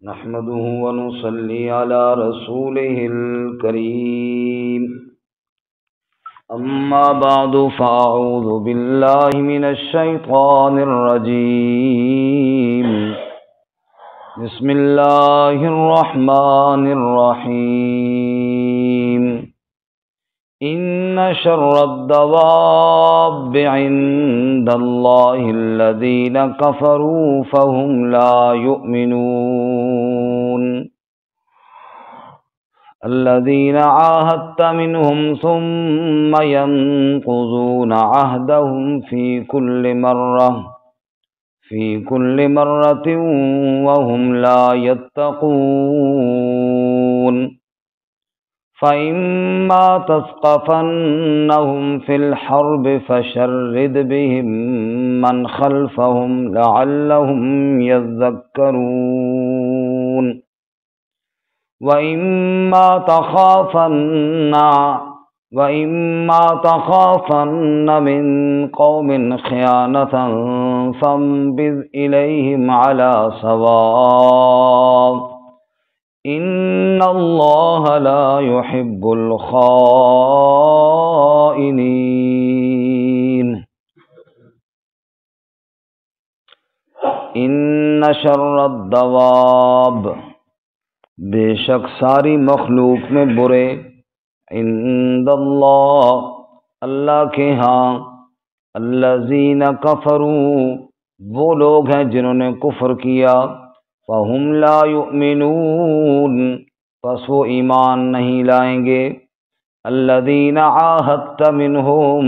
نحمده ونصلي على رسوله الكريم أما بعد فأعوذ بالله من الشيطان الرجيم بسم الله الرحمن الرحيم إن شر الدواب عند الله الذين كفروا فهم لا يؤمنون الذين عاهدت منهم ثم ينقضون عهدهم في كل مرة وهم لا يتقون فإما تثقفنهم في الحرب فشرد بهم من خلفهم لعلهم يذكرون وإما تخافن من قوم خيانة فانبذ إليهم على سواء إن الله لا يحب الخائنين إن شر الدواب بے شک ساری مخلوق میں برے عند اللہ اللہ کے ہاں الذین کفروا وہ لوگ ہیں جنہوں نے کفر کیا فہم لا یؤمنون پس وہ ایمان نہیں لائیں گے الذین عاہدت منہم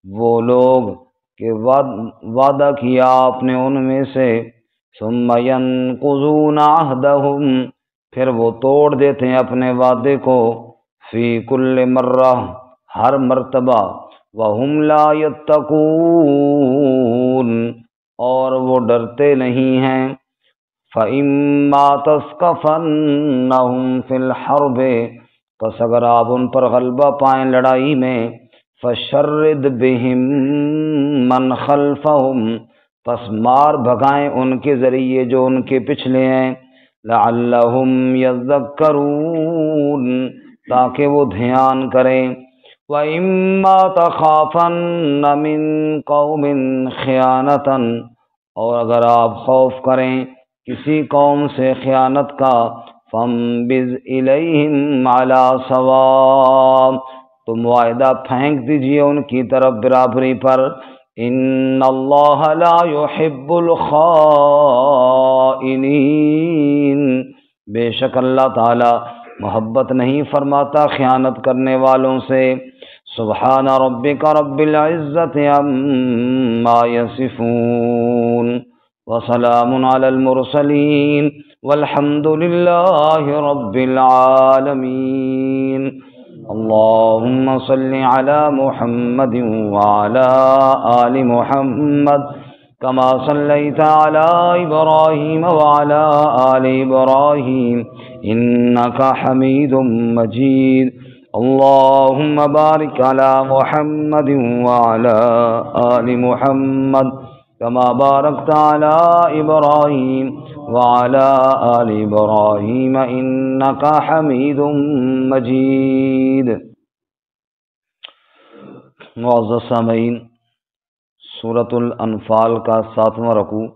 وہ لوگ کہ وعدہ کیا آپ نے ان میں سے ثم ینقضون عہدہم پھر وہ توڑ دیتے ہیں اپنے وعدے کو فی کل مرہ ہر مرتبہ وہم لا یتقون اور وہ ڈرتے نہیں ہیں فَإِمَّا تَثْقَفَنَّهُمْ فِي الْحَرْبِ پس اگر آپ ان پر غلبہ پائیں لڑائی میں فَشَرِّدْ بِهِمْ مَنْ خَلْفَهُمْ پس مار بھگائیں ان کے ذریعے جو ان کے پچھلے ہیں لعلہم یذکرون تاکہ وہ دھیان کریں وَإِمَّا تَخَافَنَّ مِن قَوْمٍ خِيَانَةً اور اگر آپ خوف کریں کسی قوم سے خیانت کا فَانبِذْ إِلَيْهِمْ عَلَى سَوَاءٍ تو معاہدہ پھینک دیجئے ان کی طرف برابری پر ان اللہ لا يحب الخائنین بے شک اللہ تعالی محبت نہیں فرماتا خیانت کرنے والوں سے سبحان ربک رب العزت عما یصفون وسلام علی المرسلین والحمد للہ رب العالمین اللهم صل على محمد وعلى آل محمد كما صليت على إبراهيم وعلى آل إبراهيم إنك حميد مجيد اللهم بارك على محمد وعلى آل محمد كما باركت على إبراهيم وعلى آل إبراهيم إنك حميد مجيد معزز سامعین سورۃ الانفال کا 7واں رکوع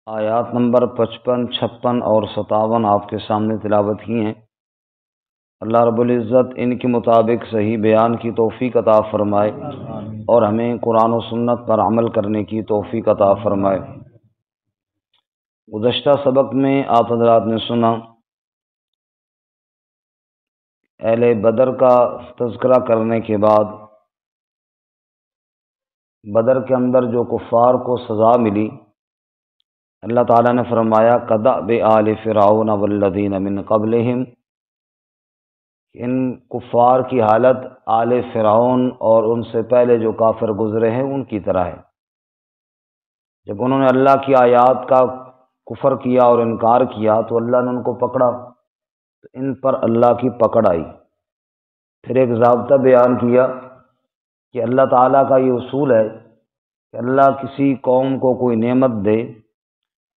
آیات نمبر 55، 56 اور 57 آپ کے سامنے تلاوت کی ہیں۔ اللہ رب العزت ان کے مطابق صحیح بیان کی توفیق عطا فرمائے اور ہمیں قرآن و سنت پر عمل کرنے کی توفیق عطا فرمائے۔ گزشتہ سبق میں آپ حضرات نے سنا اہل بدر کا تذکرہ کرنے کے بعد بدر کے اندر جو کفار کو سزا ملی، اللہ تعالیٰ نے فرمایا کدأب آل فرعون والذین من قبلہم، ان کفار کی حالت آل فرعون اور ان سے پہلے جو کافر گزرے ہیں ان کی طرح ہے۔ جب انہوں نے اللہ کی آیات کا کفر کیا اور انکار کیا تو اللہ نے ان کو پکڑا، تو ان پر اللہ کی پکڑ آئی۔ پھر ایک ضابطہ بیان کیا کہ اللہ تعالیٰ کا یہ اصول ہے کہ اللہ کسی قوم کو کوئی نعمت دے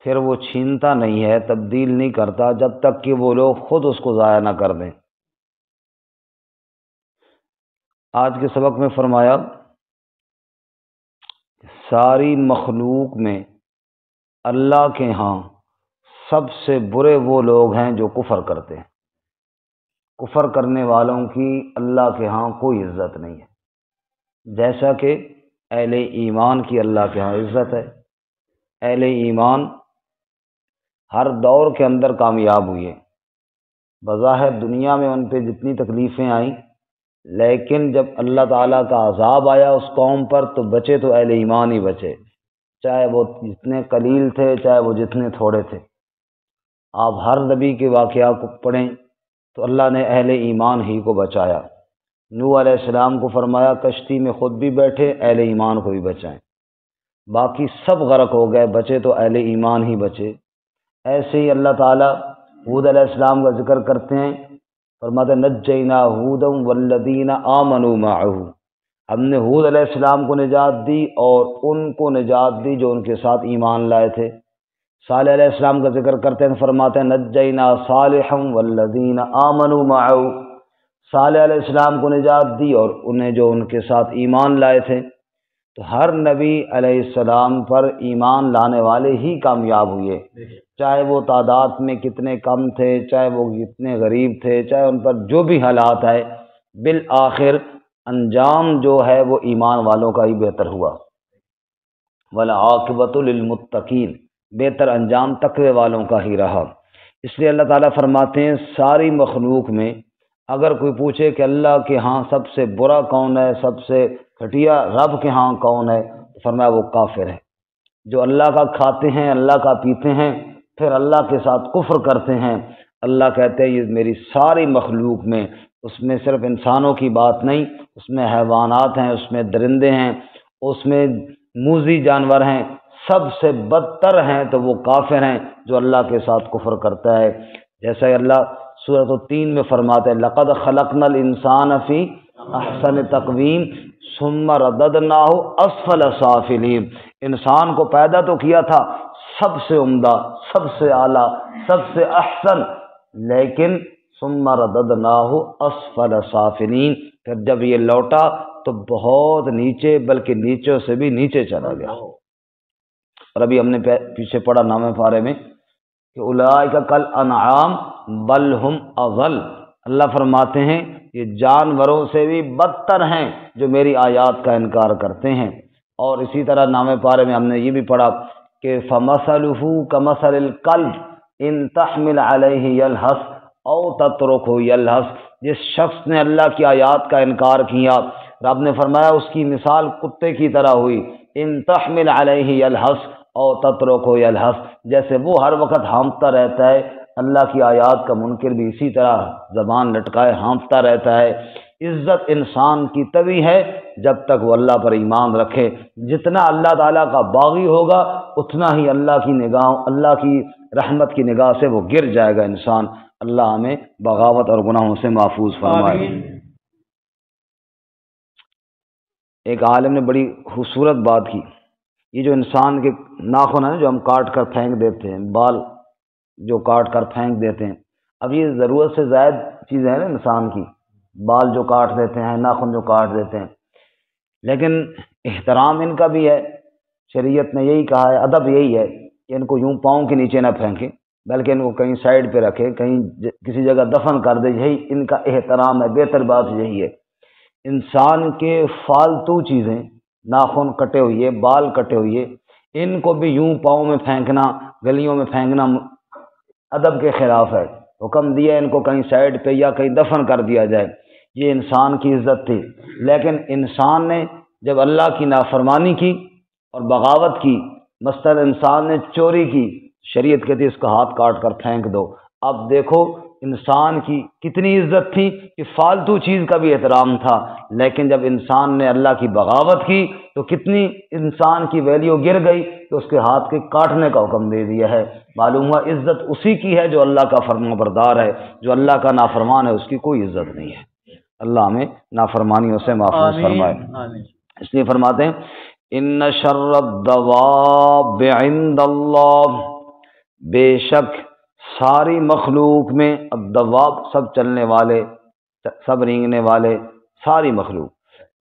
پھر وہ چھینتا نہیں ہے، تبدیل نہیں کرتا جب تک کہ وہ لوگ خود اس کو ضائع نہ کر دیں۔ آج کے سبق میں فرمایا ساری مخلوق میں اللہ کے ہاں سب سے برے وہ لوگ ہیں جو کفر کرتے ہیں۔ کفر کرنے والوں کی اللہ کے ہاں کوئی عزت نہیں ہے، جیسا کہ اہل ایمان کی اللہ کے ہاں عزت ہے۔ اہل ایمان ہر دور کے اندر کامیاب ہوئے، بظاہر دنیا میں ان پہ جتنی تکلیفیں آئیں، لیکن جب اللہ تعالیٰ کا عذاب آیا اس قوم پر تو بچے تو اہل ایمان ہی بچے، چاہے وہ جتنے قلیل تھے چاہے وہ جتنے تھوڑے تھے۔ آپ ہر نبی کے واقعہ کو پڑھیں تو اللہ نے اہل ایمان ہی کو بچایا۔ نوح علیہ السلام کو فرمایا کشتی میں خود بھی بیٹھے، اہل ایمان کو بھی بچائیں، باقی سب غرق ہو گئے، بچے تو اہل ایمان ہی بچے۔ ایسے ہی اللہ تعالیٰ ہود علیہ السلام کا ذکر کرتے ہیں، فرماتے نجینا ہودا والذین آمنوا معہ، ہم نے ہود علیہ السلام کو نجات دی اور ان کو نجات دی جو ان کے ساتھ ایمان لائے تھے۔ صالح علیہ السلام کا ذکر کرتے ہیں، فرماتے ہیں نجینا صالحا والذین آمنوا معہ، صالح علیہ السلام کو نجات دی اور انہیں جو ان کے ساتھ ایمان لائے تھے۔ تو ہر نبی علیہ السلام پر ایمان لانے والے ہی کامیاب ہوئے، چاہے وہ تعداد میں کتنے کم تھے، چاہے وہ کتنے غریب تھے، چاہے ان پر جو بھی حالات آئے، بالآخر انجام جو ہے وہ ایمان والوں کا ہی بہتر ہوا۔ والعاقبۃ للمتقین، بہتر انجام تقوی والوں کا ہی رہا۔ اس لیے اللہ تعالیٰ فرماتے ہیں ساری مخلوق میں اگر کوئی پوچھے کہ اللہ کے ہاں سب سے برا کون ہے، سب سے گھٹیا رب کے ہاں کون ہے، تو فرمایا وہ کافر ہے، جو اللہ کا کھاتے ہیں، اللہ کا پیتے ہیں، پھر اللہ کے ساتھ کفر کرتے ہیں۔ اللہ کہتے ہیں یہ میری ساری مخلوق میں، اس میں صرف انسانوں کی بات نہیں، اس میں حیوانات ہیں، اس میں درندے ہیں، اس میں موذی جانور ہیں، سب سے بدتر ہیں تو وہ کافر ہیں جو اللہ کے ساتھ کفر کرتا ہے۔ جیسا کہ اللہ سورۃ التین میں فرماتے ہیں لقد خلقنا الانسان فی احسن تقویم ثم رددناہ اسفل سافلین، انسان کو پیدا تو کیا تھا سب سے عمدہ، سب سے اعلیٰ، سب سے احسن، لیکن ثم رددناہ اسفل سافلین، پھر جب یہ لوٹا تو بہت نیچے، بلکہ نیچوں سے بھی نیچے چلا گیا۔ اور ابھی ہم نے پیچھے پڑھا نامہ پارے میں کہ اولئک کالانعام بل ہم اضل، اللہ فرماتے ہیں یہ جانوروں سے بھی بدتر ہیں جو میری آیات کا انکار کرتے ہیں۔ اور اسی طرح نامہ پارے میں ہم نے یہ بھی پڑھا کہ فَمَثَلُهُ كَمَثَلِ الْكَلْبِ إِن تَحْمِلْ عَلَيْهِ يَلْهَثْ أَوْ تَتْرُكْهُ يَلْهَثْ، جس شخص نے اللہ کی آیات کا انکار کیا رب نے فرمایا اس کی مثال کتے کی طرح ہوئی، إِن تَحْمِلْ عَلَيْهِ يَلْهَثْ أَوْ تَتْرُكْهُ يَلْهَثْ، جیسے وہ ہر وقت ہانپتا رہتا ہے، اللہ کی آیات کا منکر بھی اسی طرح زبان لٹکائے ہانپتا رہتا ہے۔ عزت انسان کی تبھی ہے جب تک وہ اللہ پر ایمان رکھے، جتنا اللہ تعالیٰ کا باغی ہوگا اتنا ہی اللہ کی نگاہ، اللہ کی رحمت کی نگاہ سے وہ گر جائے گا انسان۔ اللہ ہمیں بغاوت اور گناہوں سے محفوظ فرمائے۔ ایک عالم نے بڑی خوبصورت بات کی، یہ جو انسان کے ناخن ہیں جو ہم کاٹ کر پھینک دیتے ہیں، بال جو کاٹ کر پھینک دیتے ہیں، اب یہ ضرورت سے زائد چیزیں ہیں نا انسان کی، بال جو کاٹ دیتے ہیں، ناخن جو کاٹ دیتے ہیں، لیکن احترام ان کا بھی ہے۔ شریعت نے یہی کہا ہے، ادب یہی ہے کہ ان کو یوں پاؤں کے نیچے نہ پھینکیں، بلکہ ان کو کہیں سائڈ پہ رکھیں، کہیں کسی جگہ دفن کر دیں، یہی ان کا احترام ہے۔ بہتر بات یہی ہے انسان کے فالتو چیزیں، ناخن کٹے ہوئے، بال کٹے ہوئے، ان کو بھی یوں پاؤں میں پھینکنا، گلیوں میں پھینکنا ادب کے خلاف ہے۔ حکم دیا ان کو کہیں سائڈ پہ یا کہیں دفن کر دیا جائے، یہ انسان کی عزت تھی۔ لیکن انسان نے جب اللہ کی نافرمانی کی اور بغاوت کی، مثلا انسان نے چوری کی، شریعت کہتی ہے اس کا ہاتھ کاٹ کر پھینک دو۔ اب دیکھو انسان کی کتنی عزت تھی کہ فالتو چیز کا بھی احترام تھا، لیکن جب انسان نے اللہ کی بغاوت کی تو کتنی انسان کی ویلیو گر گئی کہ اس کے ہاتھ کے کاٹنے کا حکم دے دیا ہے۔ معلوم ہوا عزت اسی کی ہے جو اللہ کا فرما بردار ہے، جو اللہ کا نافرمان ہے اس کی کوئی عزت نہیں ہے۔ اللہ ہمیں نافرمانیوں سے محفوظ فرمائے۔ اس لیے فرماتے ہیں ان شر الدواب عند اللہ، بے شک ساری مخلوق میں، الدواب سب چلنے والے، سب رینگنے والے، ساری مخلوق،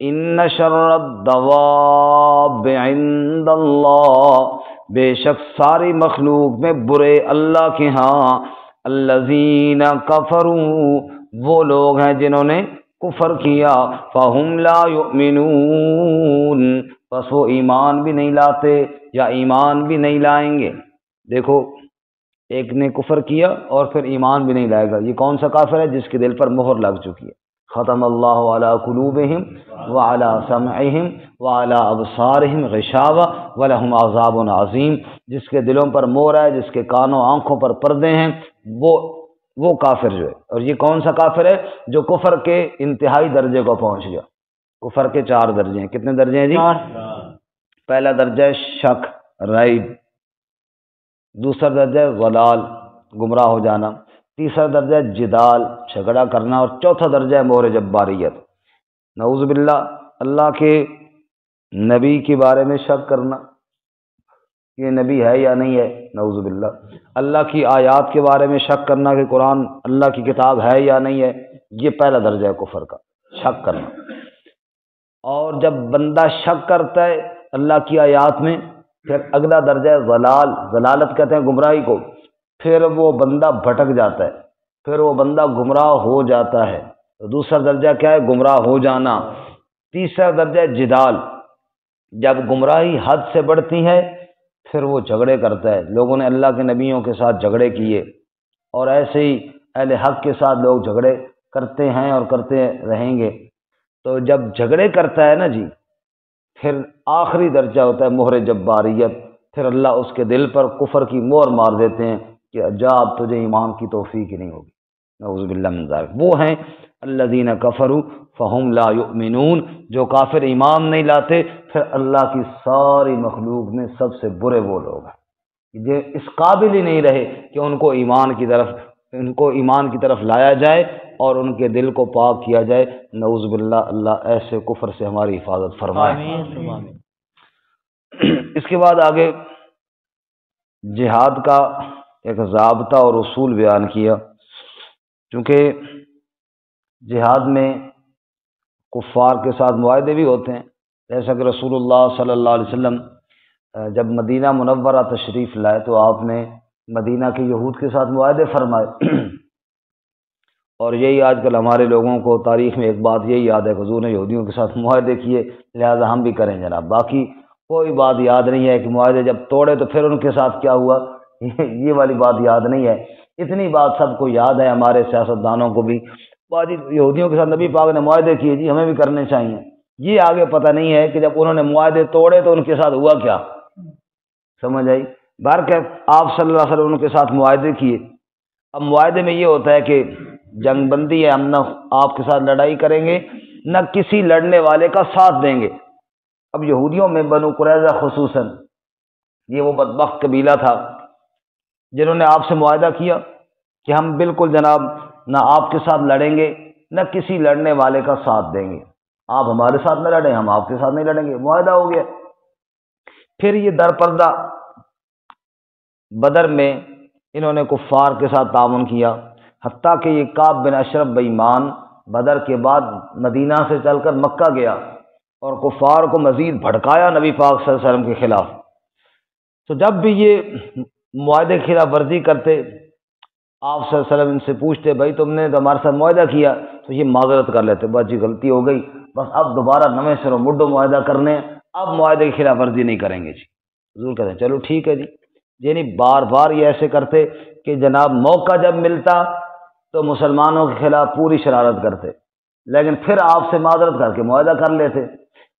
ان شر الدواب عند اللہ، بے شک ساری مخلوق میں برے اللہ کے ہاں، الذین کفروا، وہ لوگ ہیں جنہوں نے کفر کیا، فہم لا یؤمنون، بس وہ ایمان بھی نہیں لاتے یا ایمان بھی نہیں لائیں گے۔ دیکھو، ایک نے کفر کیا اور پھر ایمان بھی نہیں لائے گا، یہ کون سا کافر ہے؟ جس کے دل پر مہر لگ چکی ہے، ختم اللہ علی قلوبہم وعلی سمعہم وعلی ابصارہم غشاوہ ولہم عذاب عظیم، جس کے دلوں پر مہر ہے، جس کے کانوں آنکھوں پر پردے ہیں، وہ کافر جو ہے۔ اور یہ کون سا کافر ہے؟ جو کفر کے انتہائی درجے کو پہنچ گیا۔ کفر کے 4 درجے ہیں، کتنے درجے ہیں جی؟ 4۔ پہلا درجہ ہے شک، ریب، دوسرا درجہ ہے ضلال، گمراہ ہو جانا، تیسرا درجہ ہے جدال، جھگڑا کرنا، اور چوتھا درجہ ہے مہر جباریت، نعوذ باللہ، اللہ کے نبی کے بارے میں شک کرنا، یہ نبی ہے یا نہیں ہے، نعوذ باللہ، اللہ کی آیات کے بارے میں شک کرنا کہ قرآن اللہ کی کتاب ہے یا نہیں ہے، یہ پہلا درجہ ہے کفر کا، شک کرنا۔ اور جب بندہ شک کرتا ہے اللہ کی آیات میں، پھر اگلا درجہ ہے ضلال، ضلالت کہتے ہیں گمراہی کو، پھر وہ بندہ بھٹک جاتا ہے، پھر وہ بندہ گمراہ ہو جاتا ہے، دوسرا درجہ کیا ہے؟ گمراہ ہو جانا۔ تیسرا درجہ ہے جدال، جب گمراہی حد سے بڑھتی ہے پھر وہ جھگڑے کرتا ہے، لوگوں نے اللہ کے نبیوں کے ساتھ جھگڑے کیے، اور ایسے ہی اہل حق کے ساتھ لوگ جھگڑے کرتے ہیں اور کرتے رہیں گے، تو جب جھگڑے کرتا ہے نا جی، پھر آخری درجہ ہوتا ہے مہر جباریت، پھر اللہ اس کے دل پر کفر کی مہر مار دیتے ہیں کہ جا، اب تجھے ایمان کی توفیق ہی نہیں ہوگی، نعوذ باللہ من ذالک۔ وہ ہیں الذین کفروا فہم لا یؤمنون، جو کافر ایمان نہیں لاتے، پھر اللہ کی ساری مخلوق میں سب سے برے وہ لوگ ہیں جو اس قابل ہی نہیں رہے کہ ان کو ایمان کی طرف لایا جائے اور ان کے دل کو پاک کیا جائے، نعوذ باللہ، اللہ ایسے کفر سے ہماری حفاظت فرمائے۔ اس کے بعد آگے جہاد کا ایک ضابطہ اور اصول بیان کیا، چونکہ جہاد میں کفار کے ساتھ معاہدے بھی ہوتے ہیں، جیسا کہ رسول اللہ صلی اللہ علیہ وسلم جب مدینہ منورہ تشریف لائے تو آپ نے مدینہ کے یہود کے ساتھ معاہدے فرمائے، اور یہی آج کل ہمارے لوگوں کو تاریخ میں ایک بات یہی یاد ہے کہ حضور نے یہودیوں کے ساتھ معاہدے کیے، لہذا ہم بھی کریں جناب، باقی کوئی بات یاد نہیں ہے کہ معاہدے جب توڑے تو پھر ان کے ساتھ کیا ہوا، یہ والی بات یاد نہیں ہے۔ اتنی بات سب کو یاد ہے، ہمارے سیاستدانوں کو بھی، باجی یہودیوں کے ساتھ نبی پاک نے معاہدے کیے جی، ہمیں بھی کرنے چاہیے، یہ آگے پتہ نہیں ہے کہ جب انہوں نے معاہدے توڑے تو ان کے ساتھ ہوا کیا، سمجھ آئی؟ بہرکیف آپ صلی اللہ علیہ وسلم ان کے ساتھ معاہدے کیے۔ اب معاہدے میں یہ ہوتا ہے کہ جنگ بندی ہے، ہم نہ آپ کے ساتھ لڑائی کریں گے نہ کسی لڑنے والے کا ساتھ دیں گے۔ اب یہودیوں میں بنو قریظہ خصوصاً، یہ وہ بدبخت قبیلہ تھا جنہوں نے آپ سے معاہدہ کیا کہ ہم بالکل جناب نہ آپ کے ساتھ لڑیں گے نہ کسی لڑنے والے کا ساتھ دیں گے، آپ ہمارے ساتھ نہ لڑیں، ہم آپ کے ساتھ نہیں لڑیں گے، معاہدہ ہو گیا۔ پھر یہ در پردہ بدر میں انہوں نے کفار کے ساتھ تعاون کیا، حتیٰ کہ یہ کعب بن اشرف بے ایمان بدر کے بعد مدینہ سے چل کر مکہ گیا اور کفار کو مزید بھڑکایا نبی پاک صلی اللہ علیہ وسلم کے خلاف۔ تو جب بھی یہ معاہدے کی خلاف ورزی کرتے، آپ صلی اللہ علیہ وسلم ان سے پوچھتے بھائی تم نے تو ہمارے ساتھ معاہدہ کیا، تو یہ معذرت کر لیتے، بس جی غلطی ہو گئی، بس اب دوبارہ نویں سروں مڈو معاہدہ کرنے، اب معاہدے کی خلاف ورزی نہیں کریں گے جی۔ حضور کہتے ہیں چلو ٹھیک ہے جی، یعنی بار بار یہ ایسے کرتے کہ جناب موقع جب ملتا تو مسلمانوں کے خلاف پوری شرارت کرتے، لیکن پھر آپ سے معذرت کر کے معاہدہ کر لیتے،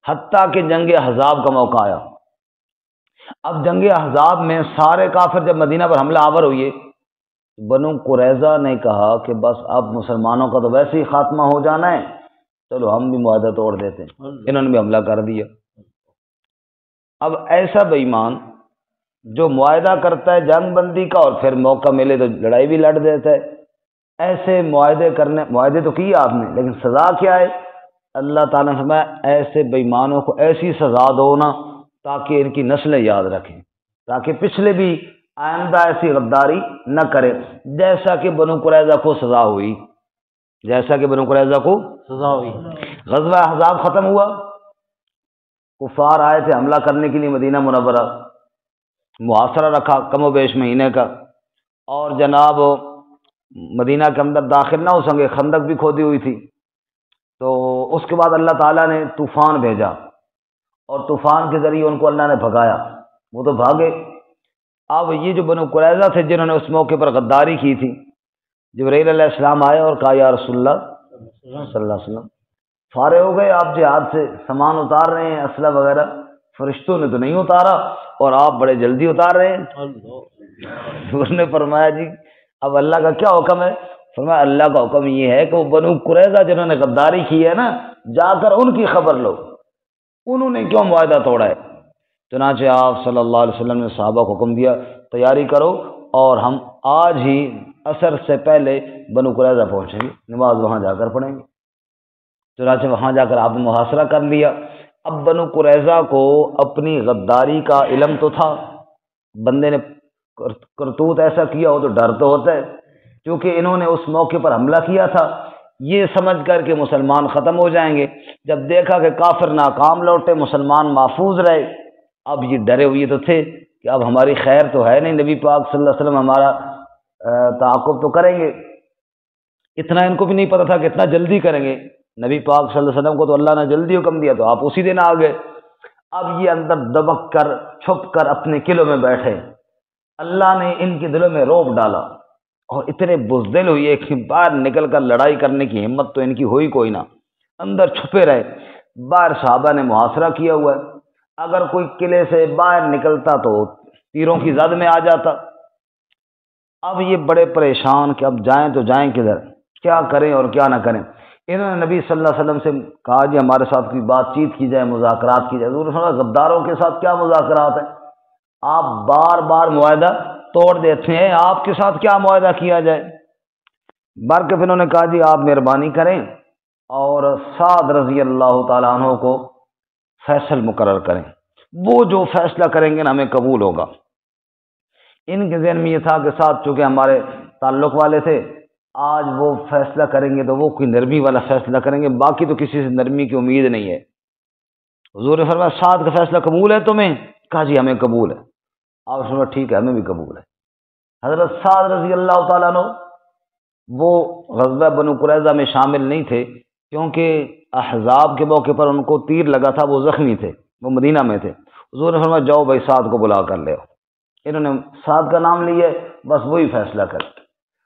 حتیٰ کہ جنگ احزاب کا موقع آیا۔ اب جنگ احزاب میں سارے کافر جب مدینہ پر حملہ آور ہوئے، بنو قریظہ نے کہا کہ بس اب مسلمانوں کا تو ویسے ہی خاتمہ ہو جانا ہے، چلو ہم بھی معاہدہ توڑ دیتے ہیں، انہوں نے بھی حملہ کر دیا۔ اب ایسا بے ایمان جو معاہدہ کرتا ہے جنگ بندی کا اور پھر موقع ملے تو لڑائی بھی لڑ دیتا ہے، ایسے معاہدے تو کیے آپ نے، لیکن سزا کیا ہے؟ اللہ تعالیٰ نے فرمایا ایسے بے ایمانوں کو ایسی سزا دو نا تاکہ ان کی نسلیں یاد رکھیں، تاکہ پچھلے بھی آئندہ ایسی غداری نہ کرے، جیسا کہ بنو قریظہ کو سزا ہوئی، جیسا کہ بنو قریظہ کو سزا ہوئی۔ غزوہ احزاب ختم ہوا، کفار آئے تھے حملہ کرنے کے لیے مدینہ منورہ، محاصرہ رکھا کم و بیش مہینے کا، اور جناب مدینہ کے اندر داخل نہ ہو سکے، خندق بھی کھودی ہوئی تھی۔ تو اس کے بعد اللہ تعالیٰ نے طوفان بھیجا، اور طوفان کے ذریعے ان کو اللہ نے بھگایا، وہ تو بھاگے۔ اب یہ جو بنو قریظہ تھے جنہوں نے اس موقع پر غداری کی تھی، جبرائیل علیہ السلام آئے اور کہا یا رسول اللہ صلی اللہ علیہ وسلم، فارغ ہو گئے آپ جہاد سے، سامان اتار رہے ہیں اسلحہ وغیرہ، فرشتوں نے تو نہیں اتارا اور آپ بڑے جلدی اتار رہے ہیں۔ انہوں نے فرمایا جی اب اللہ کا کیا حکم ہے؟ فرمایا اللہ کا حکم یہ ہے کہ وہ بنو قریظہ جنہوں نے غداری کی ہے نا، جا کر ان کی خبر لو، انہوں نے کیوں معاہدہ توڑا ہے۔ چنانچہ آپ صلی اللہ علیہ وسلم نے صحابہ کو حکم دیا تیاری کرو، اور ہم آج ہی عصر سے پہلے بنو قریظہ پہنچیں گے، نماز وہاں جا کر پڑھیں گے۔ چنانچہ وہاں جا کر آپ نے محاصرہ کر لیا۔ اب بنو قریظہ کو اپنی غداری کا علم تو تھا، بندے نے کرتوت ایسا کیا ہو تو ڈر تو ہوتا ہے، کیونکہ انہوں نے اس موقع پر حملہ کیا تھا یہ سمجھ کر کہ مسلمان ختم ہو جائیں گے۔ جب دیکھا کہ کافر ناکام لوٹے، مسلمان محفوظ رہے، اب یہ ڈرے ہوئے تو تھے کہ اب ہماری خیر تو ہے نہیں، نبی پاک صلی اللہ علیہ وسلم ہمارا تعاقب تو کریں گے۔ اتنا ان کو بھی نہیں پتہ تھا کہ اتنا جلدی کریں گے، نبی پاک صلی اللہ علیہ وسلم کو تو اللہ نے جلدی حکم دیا تو آپ اسی دن آ گئے۔ اب یہ اندر دبک کر چھپ کر اپنے قلعوں میں بیٹھے، اللہ نے ان کے دلوں میں رعب ڈالا، اور اتنے بزدل ہوئے کہ باہر نکل کر لڑائی کرنے کی ہمت تو ان کی ہوئی کوئی نہ، اندر چھپے رہے۔ باہر صحابہ نے محاصرہ کیا ہوا ہے، اگر کوئی قلعے سے باہر نکلتا تو تیروں کی زد میں آ جاتا۔ اب یہ بڑے پریشان کہ اب جائیں تو جائیں کدھر، کیا کریں اور کیا نہ کریں۔ انہوں نے نبی صلی اللہ علیہ وسلم سے کہا جی ہمارے ساتھ کوئی بات چیت کی جائے، مذاکرات کی جائے۔ حضور صلی اللہ علیہ وسلم غداروں کے ساتھ کیا مذاکرات ہیں، آپ بار بار معاہدہ توڑ دیتے ہیں، آپ کے ساتھ کیا معاہدہ کیا جائے۔ برکف انہوں نے کہا جی آپ مہربانی کریں اور سعد رضی اللہ تعالیٰ عنہ کو فیصل مقرر کریں، وہ جو فیصلہ کریں گے نا ہمیں قبول ہوگا۔ ان کے ذہن میں یہ تھا کہ ساتھ چونکہ ہمارے تعلق والے تھے، آج وہ فیصلہ کریں گے تو وہ کوئی نرمی والا فیصلہ کریں گے، باقی تو کسی سے نرمی کی امید نہیں ہے۔ حضور نے فرمایا سعد کا فیصلہ قبول ہے تمہیں؟ کہا جی ہمیں قبول ہے۔ آپ نے فرمایا ٹھیک ہے ہمیں بھی قبول ہے۔ حضرت سعد رضی اللہ تعالیٰ عنہ وہ غزوہ بنو قریظہ میں شامل نہیں تھے، کیونکہ احزاب کے موقع پر ان کو تیر لگا تھا، وہ زخمی تھے، وہ مدینہ میں تھے۔ حضور نے فرمایا جاؤ بھائی سعد کو بلا کر لے آؤ۔ انہوں نے سعد کا نام لیا، بس وہی فیصلہ کر۔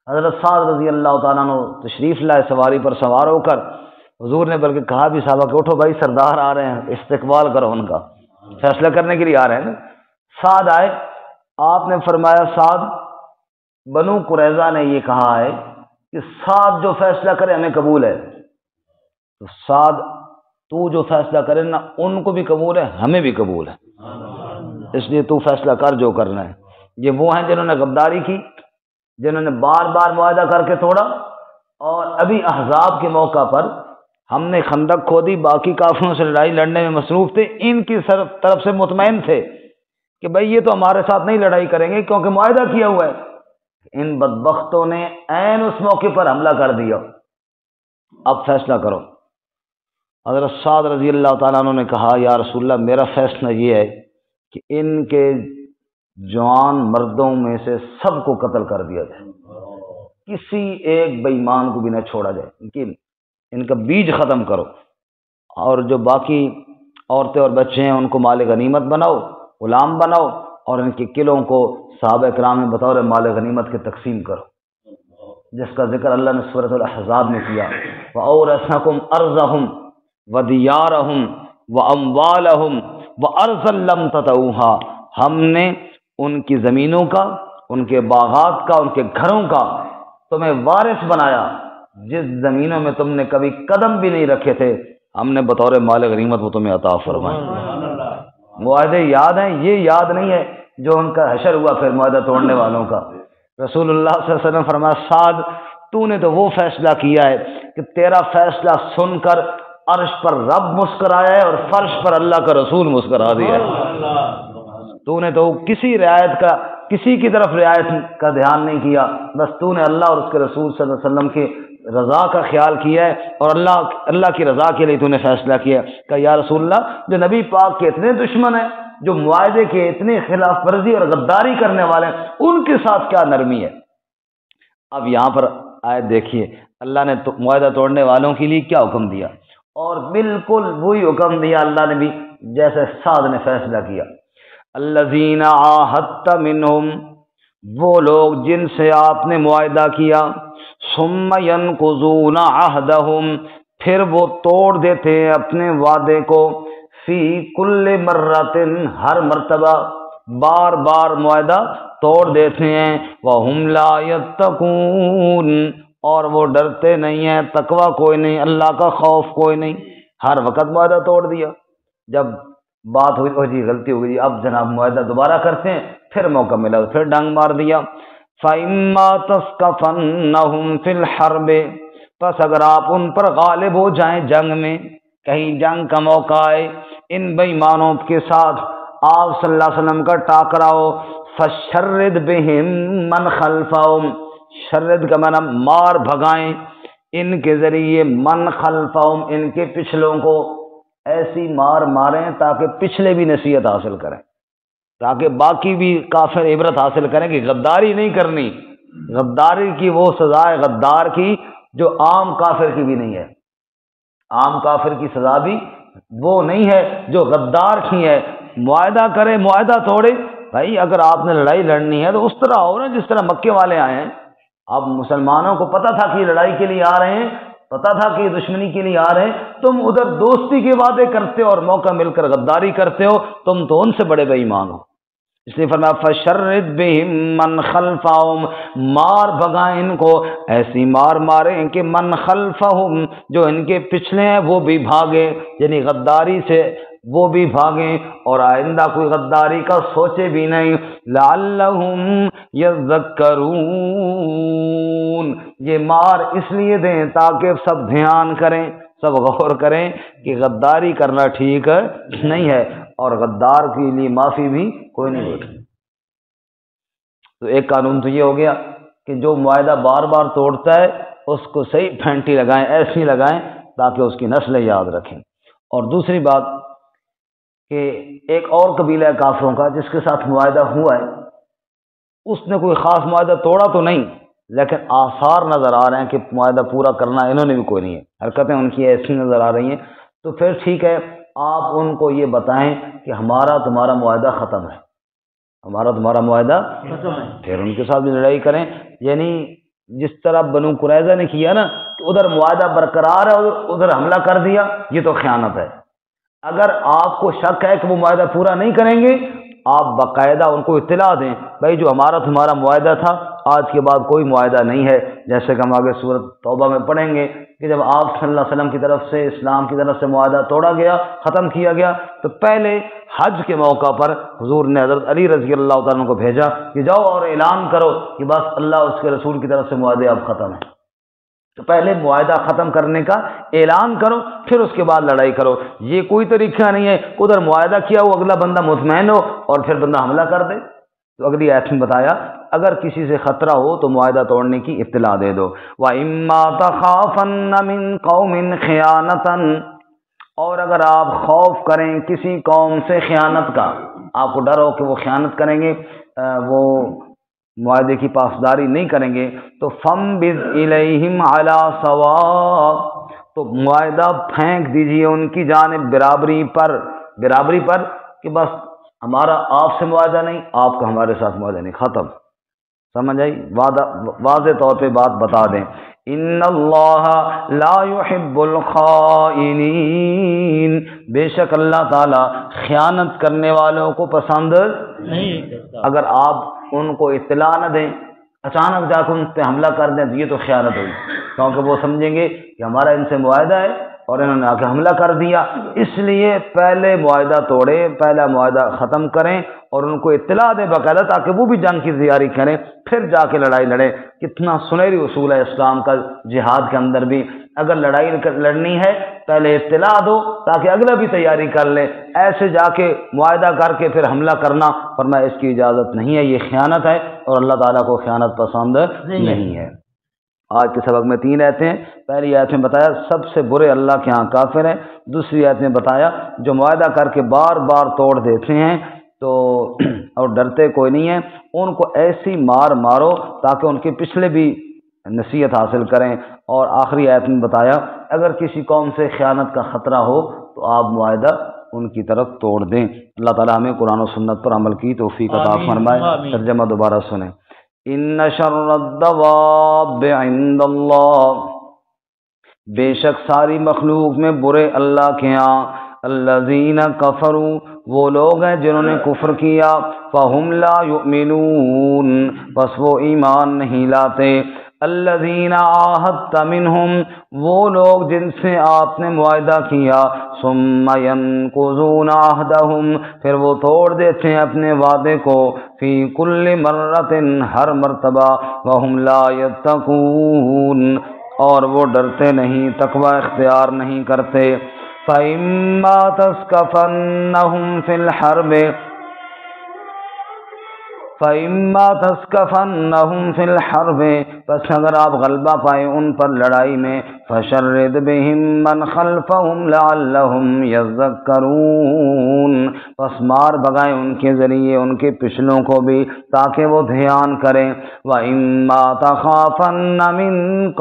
حضرت سعد رضی اللہ تعالیٰ عنہ تشریف لائے سواری پر سوار ہو کر، حضور نے بلکہ کہا بھی صحابہ کہ اٹھو بھائی سردار آ رہے ہیں، استقبال کرو ان کا، فیصلہ کرنے کے لیے آ رہے ہیں نا۔ سعد آئے، آپ نے فرمایا سعد بنو قریظہ نے یہ کہا ہے کہ سعد جو فیصلہ کرے ہمیں قبول ہے، تو سعد تو جو فیصلہ کرے نا ان کو بھی قبول ہے ہمیں بھی قبول ہے، اس لیے تو فیصلہ کر جو کرنا ہے۔ یہ وہ ہیں جنہوں نے غداری کی، جنہوں نے بار بار معاہدہ کر کے توڑا، اور ابھی احزاب کے موقع پر ہم نے خندق کھودی، باقی کافروں سے لڑائی لڑنے میں مصروف تھے، ان کی طرف سے مطمئن تھے کہ بھئی یہ تو ہمارے ساتھ نہیں لڑائی کریں گے کیونکہ معاہدہ کیا ہوا ہے۔ ان بدبختوں نے عین اس موقع پر حملہ کر دیا، اب فیصلہ کرو۔ حضرت سعد رضی اللہ تعالیٰ عنہ نے کہا یا رسول اللہ میرا فیصلہ یہ ہے کہ ان کے جوان مردوں میں سے سب کو قتل کر دیا جائے، کسی ایک بے ایمان کو بھی نہ چھوڑا جائے، ان کا بیج ختم کرو، اور جو باقی عورتیں اور بچے ہیں ان کو مال غنیمت بناؤ، غلام بناؤ، اور ان کے قلعوں کو صحابہ کرام میں بطور مال غنیمت کے تقسیم کرو، جس کا ذکر اللہ نے سورۃ الاحزاب میں کیا۔ وَأَوْرَثَكُمْ أَرْضَهُمْ وَدِيَارَهُمْ وَأَمْوَالَهُمْ وَأَرْضًا لَّمْ تَطَئُوهَا، ہم نے ان کی زمینوں کا، ان کے باغات کا، ان کے گھروں کا تمہیں وارث بنایا، جس زمینوں میں تم نے کبھی قدم بھی نہیں رکھے تھے ہم نے بطور مال غنیمت وہ تمہیں عطا فرمائے۔ معاہدے یاد ہیں، یہ یاد نہیں ہے جو ان کا حشر ہوا پھر معاہدہ توڑنے والوں کا۔ رسول اللہ صلی اللہ علیہ وسلم فرمایا سعد تو نے تو وہ فیصلہ کیا ہے کہ تیرا فیصلہ سن کر عرش پر رب مسکرایا ہے اور فرش پر اللہ کا رسول مسکرا دیا ہے، تو نے تو کسی رعایت کا کسی کی طرف رعایت کا دھیان نہیں کیا، بس تو نے اللہ اور اس کے رسول صلی اللہ علیہ وسلم کے رضا کا خیال کیا ہے اور اللہ کی رضا کے لیے تو نے فیصلہ کیا ہے کہ یا رسول اللہ، جو نبی پاک کے اتنے دشمن ہیں، جو معاہدے کے اتنے خلاف ورزی اور غداری کرنے والے ہیں، ان کے ساتھ کیا نرمی ہے۔ اب یہاں پر آیت دیکھیے، اللہ نے معاہدہ توڑنے والوں کے لیے کیا حکم دیا، اور بالکل وہی حکم دیا اللہ نے بھی جیسے سعد نے فیصلہ کیا۔ الذین عاہدت منہم، وہ لوگ جن سے آپ نے معاہدہ کیا، ثم ینقضون عہدہم، پھر وہ توڑ دیتے ہیں اپنے وعدے کو، فی کل مرۃ، ہر مرتبہ بار بار معاہدہ توڑ دیتے ہیں، وہم لا یتقون، اور وہ ڈرتے نہیں ہیں، تقوی کوئی نہیں، اللہ کا خوف کوئی نہیں، ہر وقت معاہدہ توڑ دیا، جب بات ہوئی ہو جی غلطی ہو گئی اب جناب معاہدہ دوبارہ کرتے ہیں، پھر موقع ملا تو پھر ڈنگ مار دیا۔ فَإِمَّا تَثْقَفَنَّهُمْ فِي الْحَرْبِ، پس اگر آپ ان پر غالب ہو جائیں جنگ میں، کہیں جنگ کا موقع آئے ان بے ایمانوں کے ساتھ، آپ صلی اللہ علیہ وسلم کا ٹاکرا ہو، فَشَرِّدْ بِهِمْ مَنْ خَلْفَهُمْ، شرد کا معنی مار بھگائیں ان کے ذریعے، من خلفہم، ان کے پچھلوں کو، ایسی مار ماریں تاکہ پچھلے بھی نصیحت حاصل کریں، تاکہ باقی بھی کافر عبرت حاصل کریں کہ غداری نہیں کرنی، غداری کی وہ سزا ہے غدار کی جو عام کافر کی بھی نہیں ہے، عام کافر کی سزا بھی وہ نہیں ہے جو غدار کی ہے۔ معاہدہ کرے، معاہدہ توڑے، بھائی اگر آپ نے لڑائی لڑنی ہے تو اس طرح ہو نا جس طرح مکے والے آئے ہیں، اب مسلمانوں کو پتہ تھا کہ یہ لڑائی کے لیے آ رہے ہیں، پتہ تھا کہ یہ دشمنی کے لیے آ رہے ہیں، تم ادھر دوستی کے وعدے کرتے ہو اور موقع مل کر غداری کرتے ہو، تم تو ان سے بڑے بے ایمان ہو۔ اس لیے فرمایا فَشَرِّدْ بِهِمْ مَنْ خَلْفَهُمْ، مار بھگائیں ان کو، ایسی مار ماریں کہ من خلفہم، جو ان کے پچھلے ہیں وہ بھی بھاگے، یعنی غداری سے وہ بھی بھاگیں اور آئندہ کوئی غداری کا سوچے بھی نہیں۔ لعلہم یذکرون، یہ مار اس لیے دیں تاکہ سب دھیان کریں، سب غور کریں کہ غداری کرنا ٹھیک نہیں ہے، اور غدار کے لیے معافی بھی کوئی نہیں ہوتی۔ تو ایک قانون تو یہ ہو گیا کہ جو معاہدہ بار بار توڑتا ہے اس کو صحیح پھینٹی لگائیں، ایسی لگائیں تاکہ اس کی نسلیں یاد رکھیں۔ اور دوسری بات کہ ایک اور قبیلہ ہے کافروں کا جس کے ساتھ معاہدہ ہوا ہے، اس نے کوئی خاص معاہدہ توڑا تو نہیں، لیکن آثار نظر آ رہے ہیں کہ معاہدہ پورا کرنا انہوں نے بھی کوئی نہیں ہے، حرکتیں ان کی ایسی نظر آ رہی ہیں، تو پھر ٹھیک ہے، آپ ان کو یہ بتائیں کہ ہمارا تمہارا معاہدہ ختم ہے، ہمارا تمہارا معاہدہ ختم ہے، پھر ان کے ساتھ بھی لڑائی کریں۔ یعنی جس طرح بنو قریظہ نے کیا نا کہ ادھر معاہدہ برقرار ہے، ادھر حملہ کر دیا، یہ تو خیانت ہے۔ اگر آپ کو شک ہے کہ وہ معاہدہ پورا نہیں کریں گے، آپ باقاعدہ ان کو اطلاع دیں، بھائی جو ہمارا تمہارا معاہدہ تھا آج کے بعد کوئی معاہدہ نہیں ہے، جیسے کہ ہم آگے سورۃ توبہ میں پڑھیں گے کہ جب آپ صلی اللہ علیہ وسلم کی طرف سے، اسلام کی طرف سے معاہدہ توڑا گیا، ختم کیا گیا، تو پہلے حج کے موقع پر حضور نے حضرت علی رضی اللہ تعالیٰ عنہ کو بھیجا کہ جاؤ اور اعلان کرو کہ بس اللہ اور اس کے رسول کی طرف سے معاہدے اب ختم ہیں۔ تو پہلے معاہدہ ختم کرنے کا اعلان کرو، پھر اس کے بعد لڑائی کرو۔ یہ کوئی طریقہ نہیں ہے ادھر معاہدہ کیا وہ اگلا بندہ مطمئن ہو اور پھر بندہ حملہ کر دے۔ تو اگلی آیت میں بتایا اگر کسی سے خطرہ ہو تو معاہدہ توڑنے کی اطلاع دے دو۔ وَإِمَّا تَخَافَنَّ مِن قَوْمٍ خِيَانَةً، اور اگر آپ خوف کریں کسی قوم سے خیانت کا، آپ کو ڈر ہو کہ وہ خیانت کریں گے، وہ معاہدے کی پاسداری نہیں کریں گے، تو فَانبِذْ إِلَيْهِمْ عَلَى سَوَاءٍ، تو معاہدہ پھینک دیجئے ان کی جانب برابری پر کہ بس ہمارا آپ سے معاہدہ نہیں، آپ کا ہمارے ساتھ معاہدہ نہیں، ختم۔ سمجھ آئی؟ واضح طور پہ بات بتا دیں، ان اللہ لا يحب الخائنین، بے شک اللہ تعالی خیانت کرنے والوں کو پسند نہیں کرتا۔ اگر آپ ان کو اطلاع نہ دیں، اچانک جا کے ان پہ حملہ کر دیں تو یہ تو خیانت ہوئی، کیونکہ وہ سمجھیں گے کہ ہمارا ان سے معاہدہ ہے اور انہوں نے آ کے حملہ کر دیا۔ اس لیے پہلے معاہدہ توڑیں، پہلا معاہدہ ختم کریں اور ان کو اطلاع دیں باقاعدہ، تاکہ وہ بھی جنگ کی تیاری کریں، پھر جا کے لڑائی لڑیں، کتنا سنہری اصول ہے اسلام کا جہاد کے اندر بھی. اگر لڑائی لڑنی ہے پہلے اطلاع دو تاکہ اگلا بھی تیاری کر لے. ایسے جا کے معاہدہ کر کے پھر حملہ کرنا فرمایا اس کی اجازت نہیں ہے، یہ خیانت ہے اور اللہ تعالیٰ کو خیانت پسند نہیں ہے. آج کے سبق میں 3 آیتیں ہیں. پہلی آیت میں بتایا سب سے برے اللہ کے ہاں کافر ہیں. دوسری آیت میں بتایا جو معاہدہ کر کے بار بار توڑ دیتے ہیں تو اور ڈرتے کوئی نہیں ہے، ان کو ایسی مار مارو تاکہ ان کے پچھلے بھی نصیحت حاصل کریں. اور آخری آیت میں بتایا اگر کسی قوم سے خیانت کا خطرہ ہو تو آپ معاہدہ ان کی طرف توڑ دیں. اللہ تعالیٰ ہمیں قرآن و سنت پر عمل کی توفیق عطا فرمائے. ترجمہ دوبارہ سنیں. ان شر الدواب عند اللہ، بے شک ساری مخلوق میں برے اللہ کے ہاں، الذین کفروا، وہ لوگ ہیں جنہوں نے کفر کیا، فہم لا یؤمنون، بس وہ ایمان نہیں لاتے. الذین عاہدت منہم، وہ لوگ جن سے آپ نے معاہدہ کیا، ثم ینقضون عہدہم، پھر وہ توڑ دیتے ہیں اپنے وعدے کو، فی کل مرۃ، ہر مرتبہ، وہم لا یتقون، اور وہ ڈرتے نہیں، تقوی اختیار نہیں کرتے. فَإِمَّا تَثْقَفَنَّهُمْ فِي الْحَرْبِ، فَإِمَّا تَثْقَفَنَّهُمْ فِي الْحَرْبِ، پس اگر آپ غلبہ پائیں ان پر لڑائی میں، فَشَرِّدْ بِهِمْ مَنْ خَلْفَهُمْ لَعَلَّهُمْ يَذَّكَّرُونَ، پس مار بگائیں ان کے ذریعے ان کے پچھلوں کو بھی تاکہ وہ دھیان کریں. وَإِمَّا تَخَافَنَّ مِنْ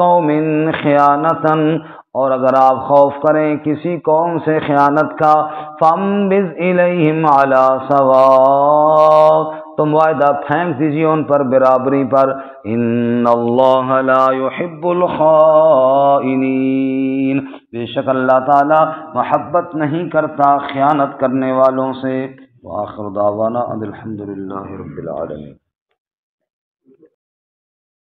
قَوْمٍ خِيَانَةً، اور اگر آپ خوف کریں کسی قوم سے خیانت کا، فَانبِذْ إِلَيْهِمْ عَلَى سَوَاءٍ، تو معاہدہ پھینک دیجیے ان پر برابری پر. ان اللہ لا يحب الخائنین، بے شک اللہ تعالی محبت نہیں کرتا خیانت کرنے والوں سے. وآخر دعوانا ان الحمد للہ رب العالمین.